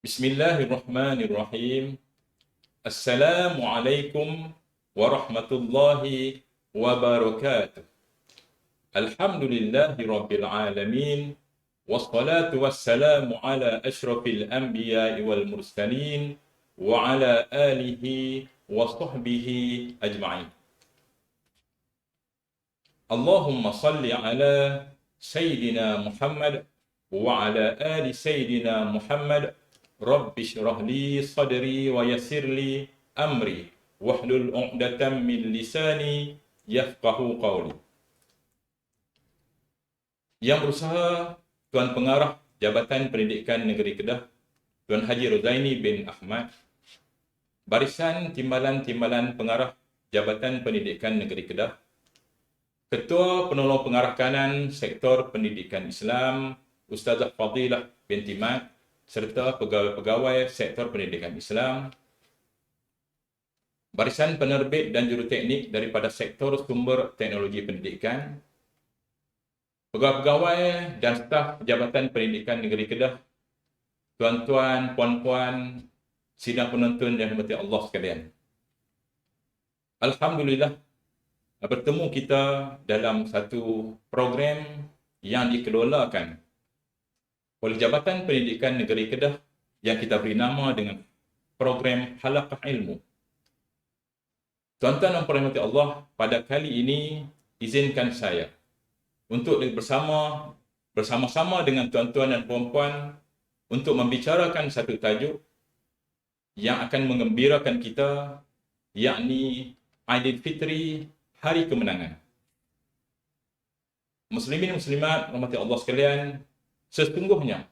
Bismillahirrahmanirrahim. Assalamualaikum warahmatullahi wabarakatuh. Alhamdulillahi rabbil alamin. Wassalatu wassalamu ala ashrafil anbiya'i wal mursalin wa ala alihi wa sahbihi ajma'in. Allahumma salli ala Sayyidina Muhammad wa ala ali Sayyidina Muhammad. Rabbi shrah li sadri wa yassir li amri wahlul 'uqdatam min lisani yafqahu qawli. Yang berusaha Tuan Pengarah Jabatan Pendidikan Negeri Kedah, Tuan Haji Rozaini bin Ahmad, Barisan Timbalan-Timbalan Pengarah Jabatan Pendidikan Negeri Kedah, Ketua Penolong Pengarah Kanan Sektor Pendidikan Islam, Ustazah Fadilah binti Mat, serta pegawai-pegawai Sektor Pendidikan Islam, Barisan Penerbit dan Juruteknik daripada Sektor Sumber Teknologi Pendidikan, pegawai-pegawai dan staf Jabatan Pendidikan Negeri Kedah, tuan-tuan, puan-puan, sidang penonton yang dirahmati Allah sekalian. Alhamdulillah, bertemu kita dalam satu program yang dikelolakan oleh Jabatan Pendidikan Negeri Kedah yang kita beri nama dengan program Halaqah Ilmu. Tuan-tuan dan puan-puan Allah, pada kali ini izinkan saya untuk bersama-sama dengan tuan-tuan dan puan-puan untuk membicarakan satu tajuk yang akan menggembirakan kita, yakni Aidilfitri, Hari Kemenangan. Muslimin muslimat rahmati Allah sekalian, sesungguhnya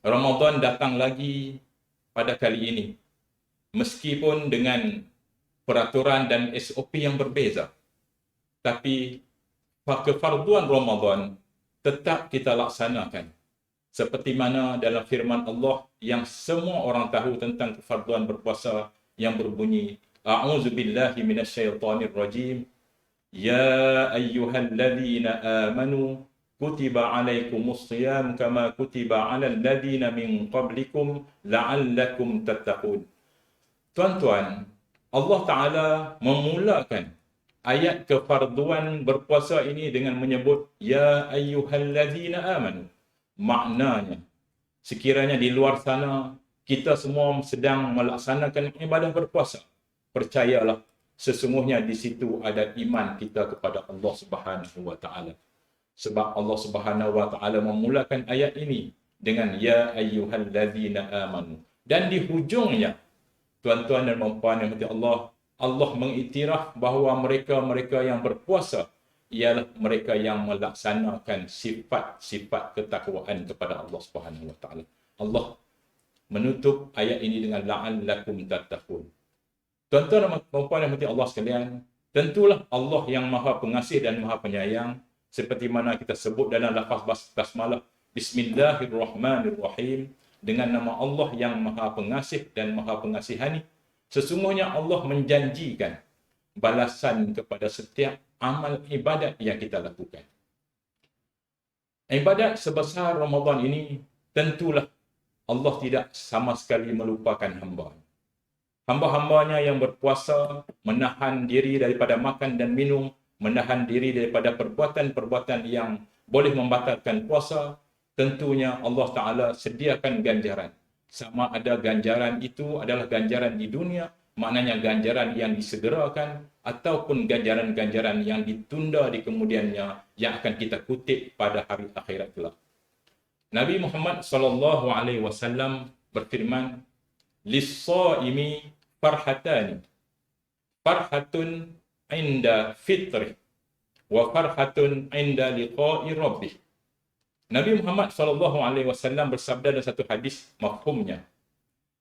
Ramadan datang lagi pada kali ini, meskipun dengan peraturan dan SOP yang berbeza, tapi kefarduan Ramadan tetap kita laksanakan. Seperti mana dalam firman Allah yang semua orang tahu tentang kefarduan berpuasa yang berbunyi, A'udzubillahi minasyaitonirrajim. Ya ayyuhalladzina amanu kutiba alaikumus siyam kama kutiba alal ladzina min qablikum la'allakum tattaqun. Tuan-tuan, Allah Ta'ala memulakan ayat kefarduan berpuasa ini dengan menyebut Ya ayyuhalladzina amanu. Maknanya, sekiranya di luar sana kita semua sedang melaksanakan ibadah berpuasa, percayalah sesungguhnya di situ ada iman kita kepada Allah Subhanahu wa Ta'ala. Sebab Allah Subhanahu wa Ta'ala memulakan ayat ini dengan Ya ayyuhalladzina amanu. Dan di hujungnya, tuan-tuan dan puan-puan yang dirahmati Allah, Allah mengiktiraf bahawa mereka-mereka yang berpuasa ialah mereka yang melaksanakan sifat-sifat ketakwaan kepada Allah Subhanahu wa Ta'ala. Allah menutup ayat ini dengan la'allakum tattaqun. Tuan-tuan dan puan-puan yang dirahmati Allah sekalian, tentulah Allah yang Maha Pengasih dan Maha Penyayang, seperti mana kita sebut dalam lafaz basmalah, Bismillahirrahmanirrahim, dengan nama Allah yang Maha Pengasih dan Maha Pengasihani. Sesungguhnya Allah menjanjikan balasan kepada setiap amal ibadat yang kita lakukan. Ibadat sebesar Ramadan ini, tentulah Allah tidak sama sekali melupakan hamba. Hamba-hambanya yang berpuasa, menahan diri daripada makan dan minum, menahan diri daripada perbuatan-perbuatan yang boleh membatalkan puasa, tentunya Allah Ta'ala sediakan ganjaran. Sama ada ganjaran itu adalah ganjaran di dunia, maknanya ganjaran yang disegerakan, ataupun ganjaran-ganjaran yang ditunda di kemudiannya yang akan kita kutip pada hari akhirat kelak. Nabi Muhammad SAW berfirman, Lis-saimi farhatani, farhatun inda fitri, wa farhatun inda liqa'i rabbih. Nabi Muhammad SAW bersabda dalam satu hadis mafhumnya,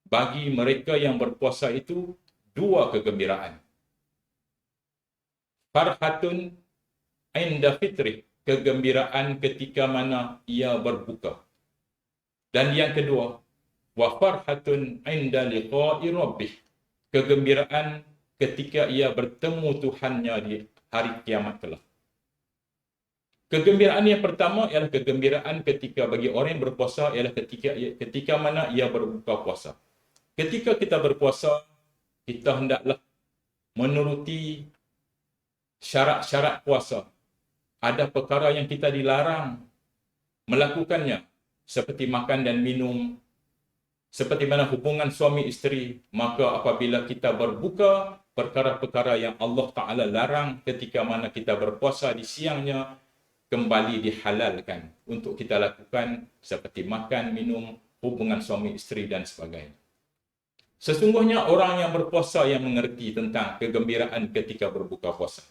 bagi mereka yang berpuasa itu dua kegembiraan. Farhatun inda fitri, kegembiraan ketika mana ia berbuka. Dan yang kedua, wa farhatun inda liqa'i rabbih, kegembiraan ketika ia bertemu Tuhannya di hari kiamat kelak. Kegembiraan yang pertama ialah kegembiraan ketika bagi orang yang berpuasa ialah ketika mana ia berbuka puasa. Ketika kita berpuasa, kita hendaklah menuruti syarat-syarat puasa. Ada perkara yang kita dilarang melakukannya, seperti makan dan minum, seperti mana hubungan suami isteri. Maka apabila kita berbuka perkara-perkara yang Allah Ta'ala larang ketika mana kita berpuasa di siangnya, kembali dihalalkan untuk kita lakukan, seperti makan, minum, hubungan suami isteri dan sebagainya. Sesungguhnya orang yang berpuasa yang mengerti tentang kegembiraan ketika berbuka puasa.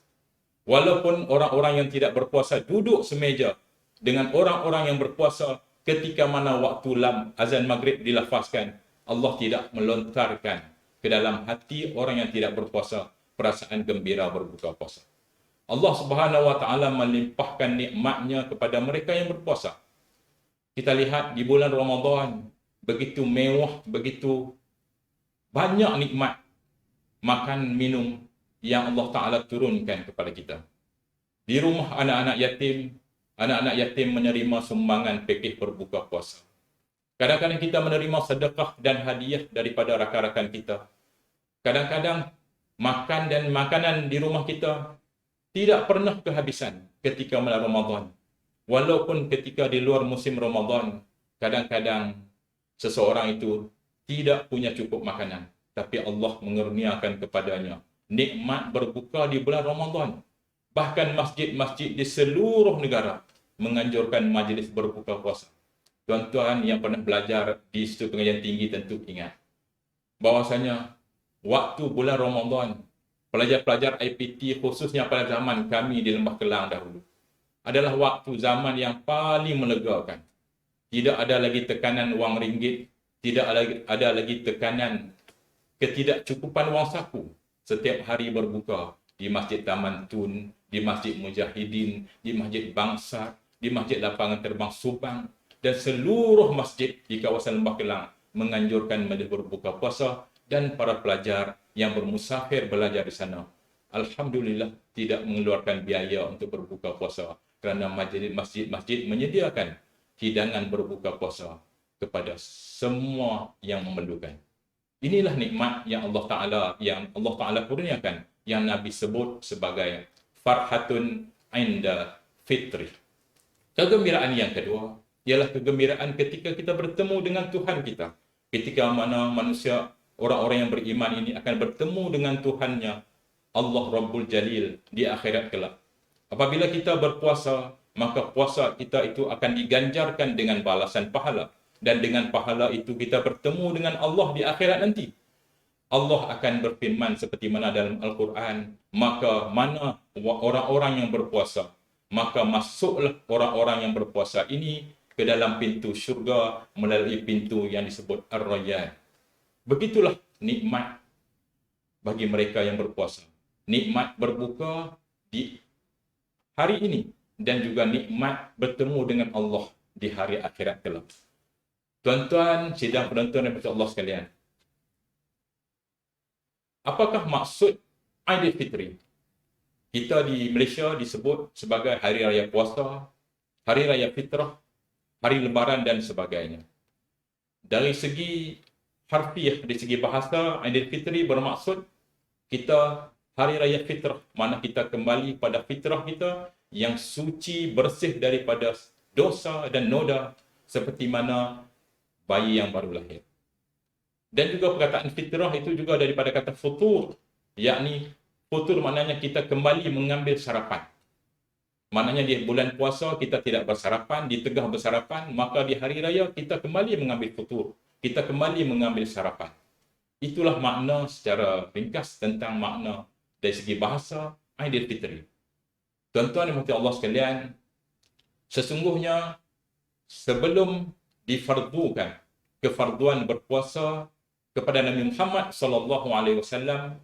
Walaupun orang-orang yang tidak berpuasa duduk semeja dengan orang-orang yang berpuasa, ketika mana waktu azan maghrib dilafazkan, Allah tidak melontarkan ke dalam hati orang yang tidak berpuasa perasaan gembira berbuka puasa. Allah Subhanahu wa taala melimpahkan nikmatnya kepada mereka yang berpuasa. Kita lihat di bulan Ramadan, begitu mewah, begitu banyak nikmat makan minum yang Allah Ta'ala turunkan kepada kita. Di rumah anak-anak yatim menerima sumbangan pakej berbuka puasa. Kadang-kadang kita menerima sedekah dan hadiah daripada rakan-rakan kita. Kadang-kadang makan dan makanan di rumah kita tidak pernah kehabisan ketika bulan Ramadan. Walaupun ketika di luar musim Ramadan, kadang-kadang seseorang itu tidak punya cukup makanan, tapi Allah mengurniakan kepadanya nikmat berbuka di bulan Ramadan. Bahkan masjid-masjid di seluruh negara menganjurkan majlis berbuka puasa. Tuan-tuan yang pernah belajar di Institut Pengajian Tinggi tentu ingat bahwasanya waktu bulan Ramadan, pelajar-pelajar IPT khususnya pada zaman kami di Lembah Kelang dahulu, adalah waktu zaman yang paling melegakan. Tidak ada lagi tekanan wang ringgit, tidak ada lagi tekanan ketidakcukupan wang saku. Setiap hari berbuka di Masjid Taman Tun, di Masjid Mujahidin, di Masjid Bangsa, di Masjid Lapangan Terbang Subang, dan seluruh masjid di kawasan Lembah Kelang menganjurkan majlis berbuka puasa, dan para pelajar yang bermusafir belajar di sana, alhamdulillah tidak mengeluarkan biaya untuk berbuka puasa kerana masjid-masjid menyediakan hidangan berbuka puasa kepada semua yang memerlukan. Inilah nikmat yang Allah Ta'ala kurniakan, yang Nabi sebut sebagai farhatun inda fitri. Kegembiraan yang kedua ialah kegembiraan ketika kita bertemu dengan Tuhan kita. Ketika mana manusia, orang-orang yang beriman ini akan bertemu dengan Tuhannya, Allah Rabbul Jalil, di akhirat kelak. Apabila kita berpuasa, maka puasa kita itu akan diganjarkan dengan balasan pahala. Dan dengan pahala itu kita bertemu dengan Allah di akhirat nanti. Allah akan berfirman seperti mana dalam Al-Quran, maka mana orang-orang yang berpuasa, maka masuklah orang-orang yang berpuasa ini ke dalam pintu syurga melalui pintu yang disebut Ar-Rayyan. Begitulah nikmat bagi mereka yang berpuasa. Nikmat berbuka di hari ini dan juga nikmat bertemu dengan Allah di hari akhirat kelak. Tuan-tuan, sidang penonton yang Allah sekalian, apakah maksud Aidilfitri? Kita di Malaysia disebut sebagai Hari Raya Puasa, Hari Raya Fitrah, Hari Lebaran dan sebagainya. Dari segi harfiah, dari segi bahasa, Aidilfitri bermaksud kita Hari Raya Fitrah, mana kita kembali pada fitrah kita yang suci, bersih daripada dosa dan noda, seperti mana bayi yang baru lahir. Dan juga perkataan fitrah itu juga daripada kata futur, yakni futur maknanya kita kembali mengambil sarapan. Maknanya di bulan puasa kita tidak bersarapan, di tengah bersarapan, maka di hari raya kita kembali mengambil futur, kita kembali mengambil sarapan. Itulah makna secara ringkas tentang makna dari segi bahasa Aidilfitri. Tuan-tuan dan Allah sekalian, sesungguhnya sebelum difardukan kefarduan berpuasa kepada Nabi Muhammad sallallahu alaihi wasallam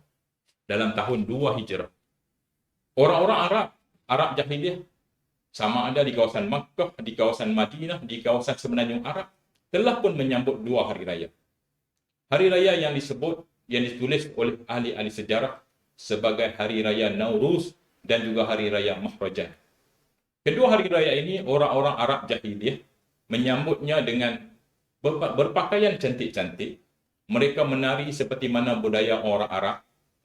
dalam tahun 2 Hijrah, orang-orang Arab jahiliyah, sama ada di kawasan Makkah, di kawasan Madinah, di kawasan semenanjung Arab, telah pun menyambut 2 hari raya. Hari raya yang ditulis oleh ahli-ahli sejarah sebagai hari raya Nauruz dan juga hari raya Mahrajan. Kedua hari raya ini orang-orang Arab jahiliyah menyambutnya dengan berpakaian cantik-cantik. Mereka menari seperti mana budaya orang Arab,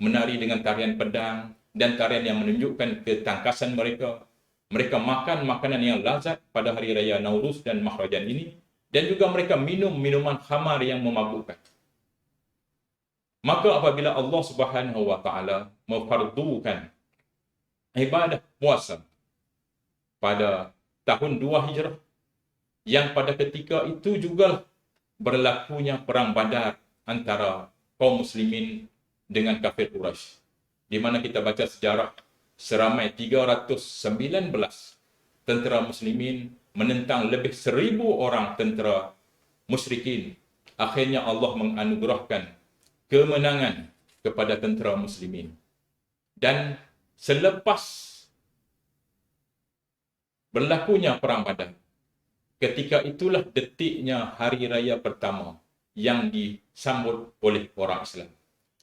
menari dengan tarian pedang dan tarian yang menunjukkan ketangkasan mereka. Mereka makan makanan yang lazat pada hari raya Nauruz dan Mahrajan ini, dan juga mereka minum minuman khamar yang memabukkan. Maka apabila Allah Subhanahu wa taala memfardukan ibadah puasa pada tahun 2 Hijrah, yang pada ketika itu juga berlakunya perang Badar antara kaum muslimin dengan kafir Quraisy, di mana kita baca sejarah seramai 319 tentera muslimin menentang lebih 1,000 orang tentera musyrikin. Akhirnya Allah menganugerahkan kemenangan kepada tentera muslimin. Dan selepas berlakunya perang Badar, ketika itulah detiknya hari raya pertama yang disambut oleh orang Islam.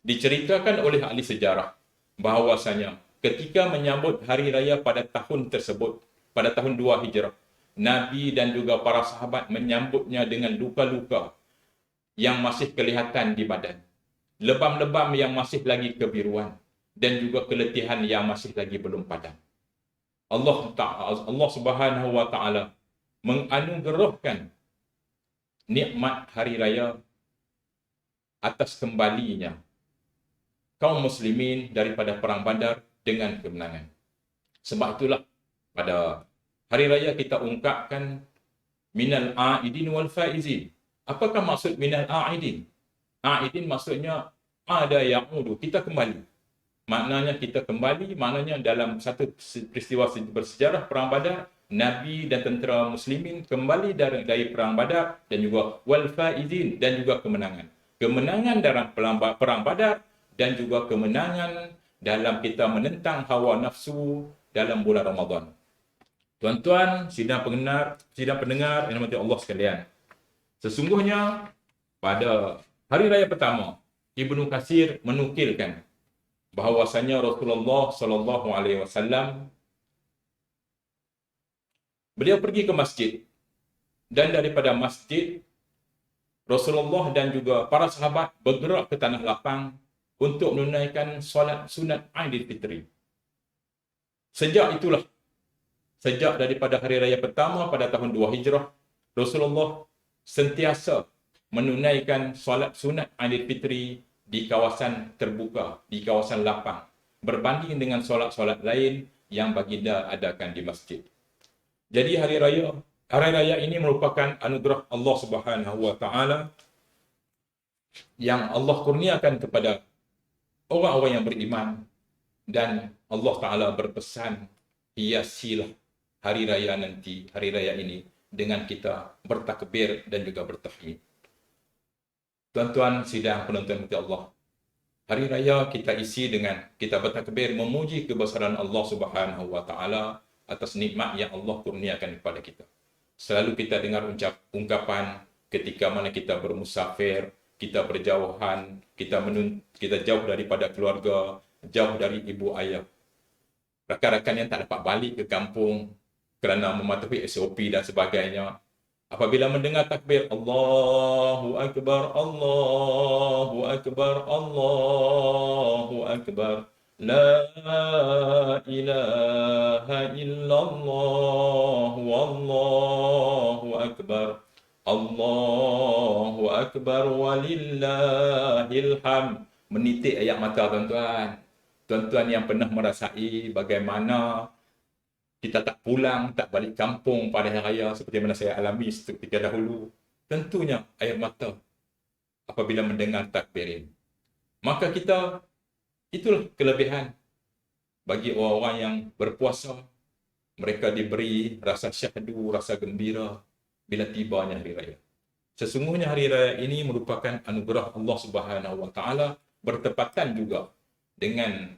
Diceritakan oleh ahli sejarah bahawasanya ketika menyambut hari raya pada tahun tersebut, pada tahun 2 Hijrah, Nabi dan juga para sahabat menyambutnya dengan luka-luka yang masih kelihatan di badan, lebam-lebam yang masih lagi kebiruan, dan juga keletihan yang masih lagi belum padam. Allah Subhanahu wa taala menganugerahkan nikmat hari raya atas kembalinya kaum muslimin daripada perang Badar dengan kemenangan. Sebab itulah pada hari raya kita ungkapkan minal a'idin wal faizin. Apakah maksud minal a'idin? A'idin maksudnya ada ya'udu, kita kembali. Maknanya kita kembali, maknanya dalam satu peristiwa bersejarah perang Badar, Nabi dan tentera muslimin kembali dari perang Badar, dan juga wal faizin, dan juga kemenangan. Kemenangan dalam perang Badar dan juga kemenangan dalam kita menentang hawa nafsu dalam bulan Ramadan. Tuan-tuan, sidang pendengar yang dirahmati Allah sekalian. Sesungguhnya pada hari raya pertama, Ibnu Katsir menukilkan bahawasanya Rasulullah sallallahu alaihi wasallam beliau pergi ke masjid, dan daripada masjid Rasulullah dan juga para sahabat bergerak ke tanah lapang untuk menunaikan solat sunat Aidilfitri. Sejak daripada hari raya pertama pada tahun 2 Hijrah, Rasulullah sentiasa menunaikan solat sunat Aidilfitri di kawasan terbuka, di kawasan lapang, berbanding dengan solat-solat lain yang baginda adakan di masjid. Jadi hari raya ini merupakan anugerah Allah Subhanahu wa taala yang Allah kurniakan kepada orang-orang yang beriman, dan Allah taala berpesan, hiasilah hari raya ini dengan kita bertakbir dan juga bertahmid. Tuan-tuan sidang penonton hati Allah, hari raya kita isi dengan kita bertakbir memuji kebesaran Allah Subhanahu wa taala atas nikmat yang Allah kurniakan kepada kita. Selalu kita dengar ungkapan ketika mana kita bermusafir, kita berjauhan, kita jauh daripada keluarga, jauh dari ibu ayah. Rakan-rakan yang tak dapat balik ke kampung kerana mematuhi SOP dan sebagainya, apabila mendengar takbir Allahu Akbar, Allahu Akbar, Allahu Akbar, La ilaha illallah, Wallahu Akbar, Allahu Akbar, walillahil hamd. Menitik ayat mata tuan-tuan. Tuan-tuan yang pernah merasai bagaimana kita tak pulang, tak balik kampung pada hari raya seperti mana saya alami ketika dahulu. Tentunya air mata apabila mendengar takbir ini. Maka itulah kelebihan bagi orang-orang yang berpuasa. Mereka diberi rasa syahdu, rasa gembira bila tibanya hari raya. Sesungguhnya hari raya ini merupakan anugerah Allah Subhanahu wa taala, bertepatan juga dengan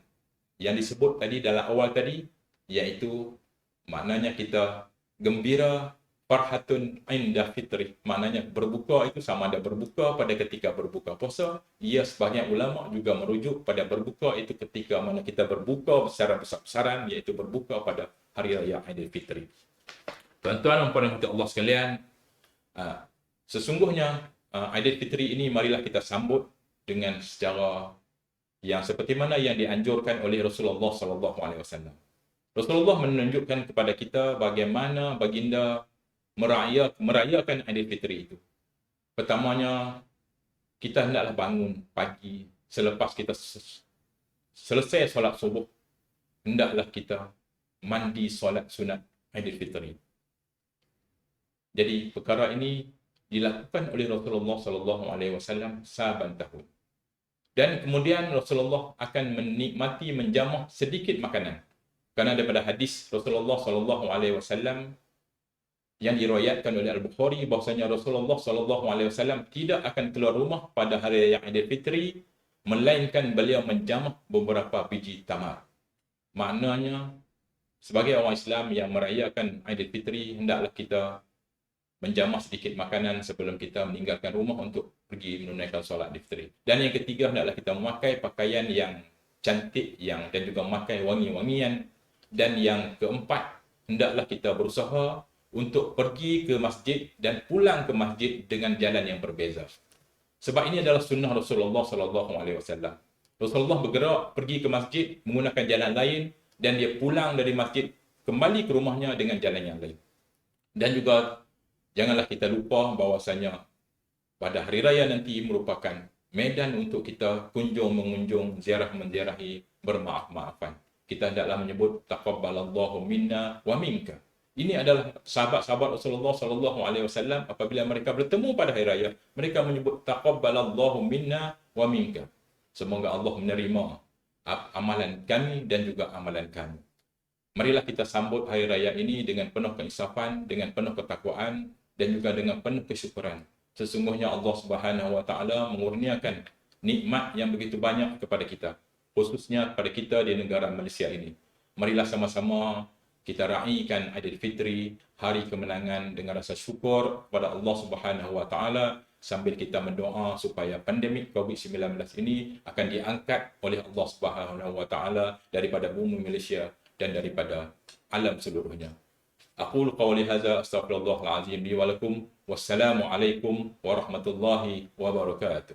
yang disebut tadi dalam awal tadi, iaitu maknanya kita gembira, farhatun inda fitri. Maknanya berbuka itu sama ada berbuka pada ketika berbuka puasa. Ia sebahagian ulama juga merujuk pada berbuka itu ketika mana kita berbuka secara besar-besaran, iaitu berbuka pada Hari Raya Aidilfitri. Tuan-tuan dan puan-puan Allah sekalian, sesungguhnya Aidilfitri ini marilah kita sambut dengan secara yang seperti mana yang dianjurkan oleh Rasulullah sallallahu alaihi wasallam. Rasulullah menunjukkan kepada kita bagaimana baginda merayakan Aidilfitri itu. Pertamanya, kita hendaklah bangun pagi selepas kita selesai solat subuh, hendaklah kita mandi solat sunat Aidilfitri. Jadi perkara ini dilakukan oleh Rasulullah sallallahu alaihi wasallam saban tahun. Dan kemudian Rasulullah akan menikmati menjamah sedikit makanan. Kerana daripada hadis Rasulullah sallallahu alaihi wasallam yang diriwayatkan oleh Al-Bukhari bahwasanya Rasulullah sallallahu alaihi wasallam tidak akan keluar rumah pada hari raya Aidilfitri melainkan beliau menjamah beberapa biji tamar. Maknanya sebagai orang Islam yang merayakan Aidilfitri, hendaklah kita menjamah sedikit makanan sebelum kita meninggalkan rumah untuk pergi menunaikan solat Aidilfitri. Dan yang ketiga, hendaklah kita memakai pakaian yang cantik dan juga memakai wangi-wangian. Dan yang keempat, hendaklah kita berusaha untuk pergi ke masjid dan pulang ke masjid dengan jalan yang berbeza. Sebab ini adalah sunnah Rasulullah sallallahu alaihi wasallam. Rasulullah bergerak pergi ke masjid menggunakan jalan lain dan dia pulang dari masjid kembali ke rumahnya dengan jalan yang lain. Dan juga janganlah kita lupa bahawasanya pada hari raya nanti merupakan medan untuk kita mengunjung, ziarah menziarahi, bermaaf-maafan. Kita hendaklah menyebut taqabbalallahu minna wa minka. Ini adalah sahabat-sahabat Rasulullah sallallahu alaihi wasallam apabila mereka bertemu pada hari raya, mereka menyebut taqabbalallahu minna wa minka. Semoga Allah menerima amalan kami dan juga amalan kamu. Marilah kita sambut hari raya ini dengan penuh keinsafan, dengan penuh ketakwaan dan juga dengan penuh kesyukuran. Sesungguhnya Allah Subhanahu wa taala mengurniakan nikmat yang begitu banyak kepada kita, khususnya kepada kita di negara Malaysia ini. Marilah sama-sama kita raikan Aidilfitri, hari kemenangan, dengan rasa syukur kepada Allah Subhanahu wa taala sambil kita mendoa supaya pandemik COVID-19 ini akan diangkat oleh Allah Subhanahu wa taala daripada bumi Malaysia dan daripada alam seluruhnya. Aqulu qawli hadza astaghfirullahal azim li wa lakum. Wassalamu alaikum warahmatullahi wabarakatuh.